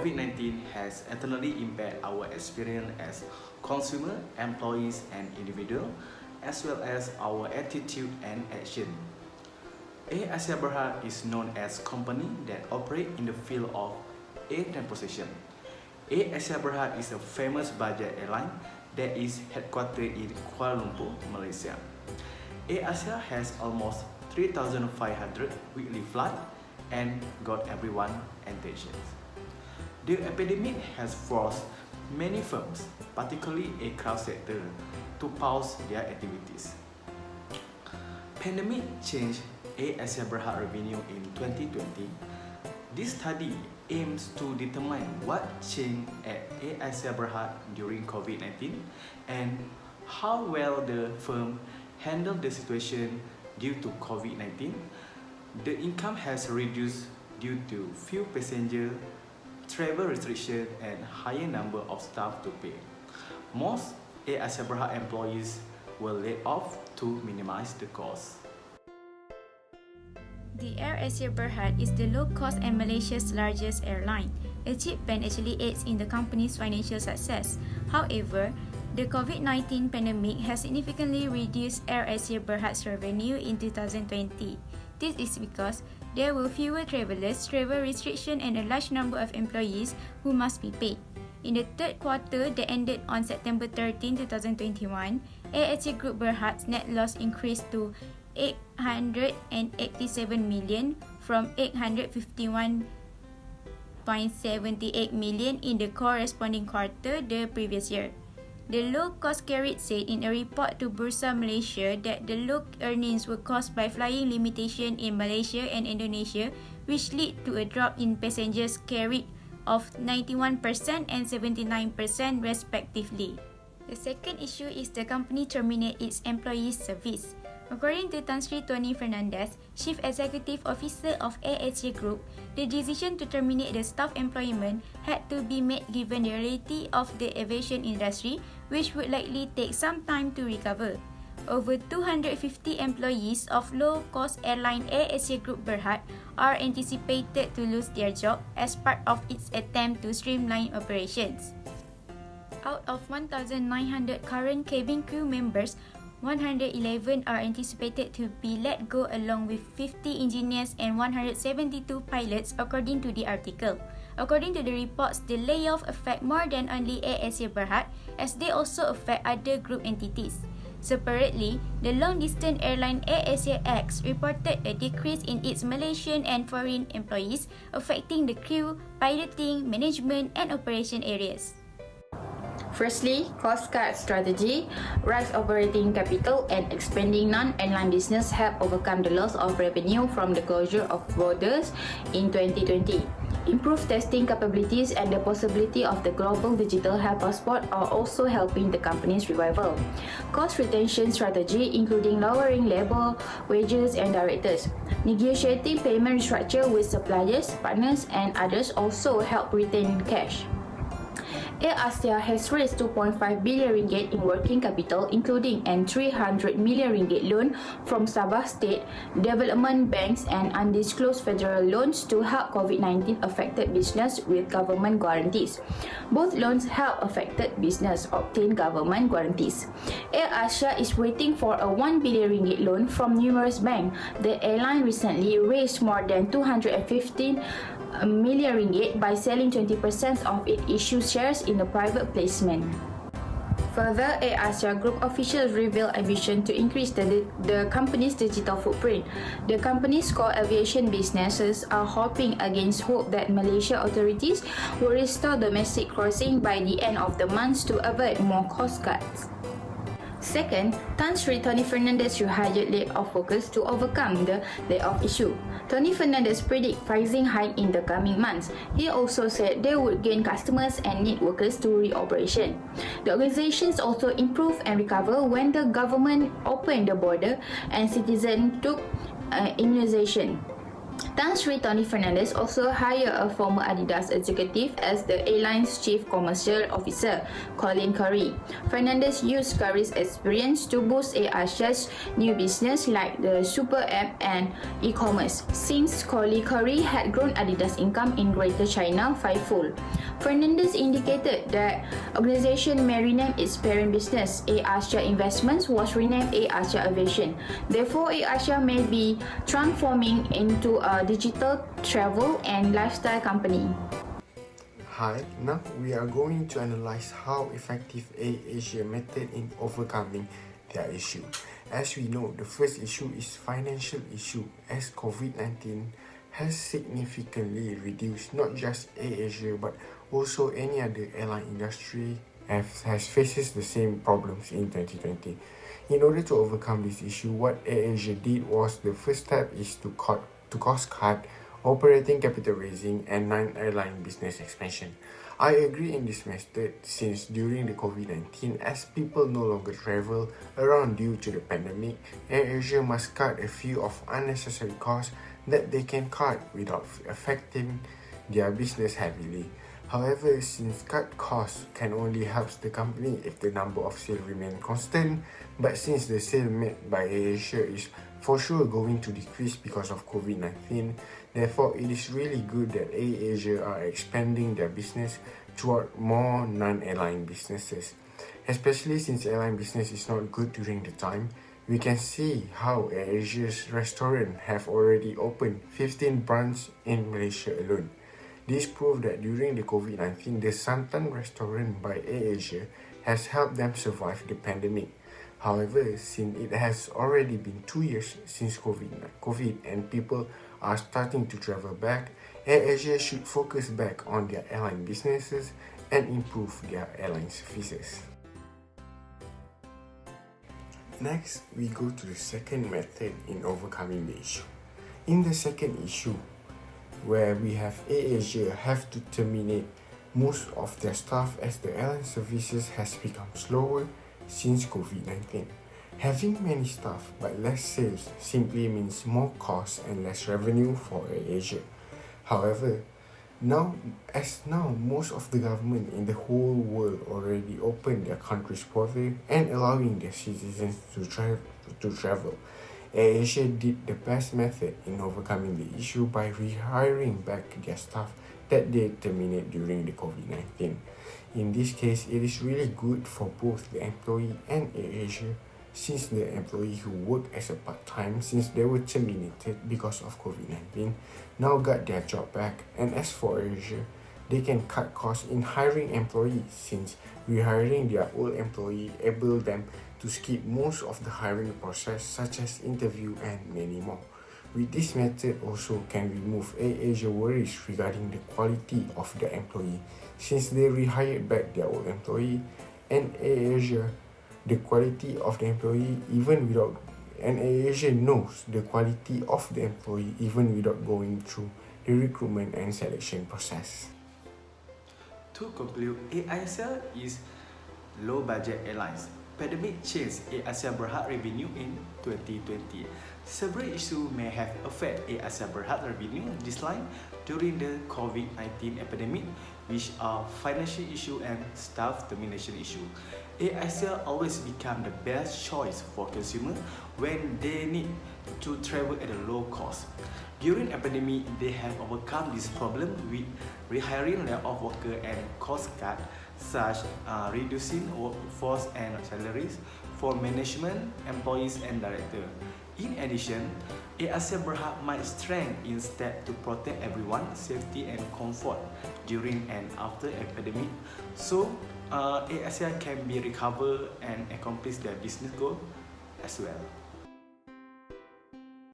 COVID-19 has eternally impacted our experience as consumer, employees, and individual, as well as our attitude and action. Air Asia Berhad is known as a company that operates in the field of air transportation. Air Asia Berhad is a famous budget airline that is headquartered in Kuala Lumpur, Malaysia. Air Asia has almost 3,500 weekly flights and got everyone's attention. The epidemic has forced many firms, particularly aircraft sector, to pause their activities. Pandemic changed Air Asia Berhad revenue in 2020. This study aims to determine what changed at Air Asia Berhad during COVID-19 and how well the firm handled the situation due to COVID-19. The income has reduced due to few passengers, travel restrictions, and higher number of staff to pay. Most Air Asia Berhad employees were laid off to minimize the cost. The Air Asia Berhad is the low-cost and Malaysia's largest airline. A cheap plan actually aids in the company's financial success. However, the COVID-19 pandemic has significantly reduced Air Asia Berhad's revenue in 2020. This is because there were fewer travelers, travel restrictions, and a large number of employees who must be paid. In the third quarter that ended on September 13, 2021, Air Asia Group Berhad's net loss increased to 887 million from 851.78 million in the corresponding quarter the previous year. The low cost carried said in a report to Bursa Malaysia that the low earnings were caused by flying limitation in Malaysia and Indonesia, which led to a drop in passengers carried of 91% and 79% respectively. The second issue is the company terminate its employees' service. According to Tan Sri Tony Fernandez, Chief Executive Officer of Air Asia Group, the decision to terminate the staff employment had to be made given the reality of the aviation industry, which would likely take some time to recover. Over 250 employees of low-cost airline Air Asia Group Berhad are anticipated to lose their job as part of its attempt to streamline operations. Out of 1,900 current cabin crew members, 111 are anticipated to be let go along with 50 engineers and 172 pilots according to the article. According to the reports, the layoff affect more than only Air Asia Berhad as they also affect other group entities. Separately, the long-distance airline Air Asia X reported a decrease in its Malaysian and foreign employees, affecting the crew, piloting, management and operation areas. Firstly, cost-cut strategy, rise operating capital and expanding non-airline business help overcome the loss of revenue from the closure of borders in 2020. Improved testing capabilities and the possibility of the global digital health passport are also helping the company's revival. Cost retention strategy including lowering labor, wages and directors. Negotiating payment structure with suppliers, partners and others also help retain cash. Air Asia has raised 2.5 billion ringgit in working capital, including an 300 million ringgit loan from Sabah State Development Banks and undisclosed federal loans to help COVID-19 affected business with government guarantees. Both loans help affected business obtain government guarantees. Air Asia is waiting for a 1 billion ringgit loan from numerous banks. The airline recently raised more than 215 million ringgit by selling 20% of its issued shares in a private placement. Further, Air Asia Group officials revealed ambition to increase the company's digital footprint. The company's core aviation businesses are hoping against hope that Malaysia authorities will restore domestic crossing by the end of the month to avoid more cost cuts. Second, Tan Sri Tony Fernandez should hire layoff workers to overcome the layoff issue. Tony Fernandez predict pricing hike in the coming months. He also said they would gain customers and need workers to reoperation. The organizations also improve and recover when the government opened the border and citizens took immunization. Tan Sri Tony Fernandes also hired a former Adidas executive as the airline's chief commercial officer, Colin Curry. Fernandes used Curry's experience to boost AirAsia's new business like the Super App and e-commerce, since Colin Curry had grown Adidas income in Greater China fivefold. Fernandes indicated that organization may rename its parent business, AirAsia Investments, was renamed AirAsia Aviation. Therefore, AirAsia may be transforming into a digital travel and lifestyle company. Hi, now we are going to analyze how effective AirAsia method in overcoming their issue. As we know, the first issue is financial issue, as COVID-19 has significantly reduced not just AirAsia but also any other airline industry has faces the same problems in 2020. In order to overcome this issue, what AirAsia did was the first step is to cost cut, operating capital raising, and non-airline business expansion. I agree in this method since during the COVID-19, as people no longer travel around due to the pandemic, AirAsia must cut a few of unnecessary costs that they can cut without affecting their business heavily. However, since cut costs can only help the company if the number of sales remain constant, but since the sale made by AirAsia is for sure going to decrease because of COVID-19, therefore it is really good that AirAsia are expanding their business toward more non-airline businesses. Especially since airline business is not good during the time, we can see how AirAsia's restaurant have already opened 15 branches in Malaysia alone. This proves that during the COVID-19, the Santan restaurant by AirAsia has helped them survive the pandemic. However, since it has already been 2 years since COVID and people are starting to travel back, AirAsia should focus back on their airline businesses and improve their airline services. Next, we go to the second method in overcoming the issue. In the second issue, where we have AirAsia have to terminate most of their staff as the airline services has become slower since COVID-19. Having many staff but less sales simply means more cost and less revenue for AirAsia. However, now most of the government in the whole world already opened their country's border and allowing their citizens to travel. AirAsia did the best method in overcoming the issue by rehiring back their staff that they terminated during the COVID-19. In this case, it is really good for both the employee and AirAsia, since the employee who worked as a part-time since they were terminated because of COVID-19 now got their job back, and as for AirAsia, they can cut costs in hiring employees since rehiring their old employee enabled them to skip most of the hiring process such as interview and many more. With this method also can remove AirAsia worries regarding the quality of their employee since they rehired back their old employee, and AirAsia the quality of the employee AirAsia knows the quality of the employee even without going through the recruitment and selection process. To conclude, AirAsia is low-budget airlines. Pandemic changed AirAsia Berhad revenue in 2020. Several issues may have affected AirAsia Berhad revenue decline during the COVID-19 epidemic, which are financial issue and staff termination issue. AirAsia always become the best choice for consumers when they need to travel at a low cost. During epidemic, they have overcome this problem with rehiring layoff workers and cost cut, such reducing workforce and salaries for management, employees, and directors. In addition, AirAsia Berhad might strengthen in step to protect everyone's safety and comfort during and after epidemic, so AirAsia can be recovered and accomplish their business goal as well.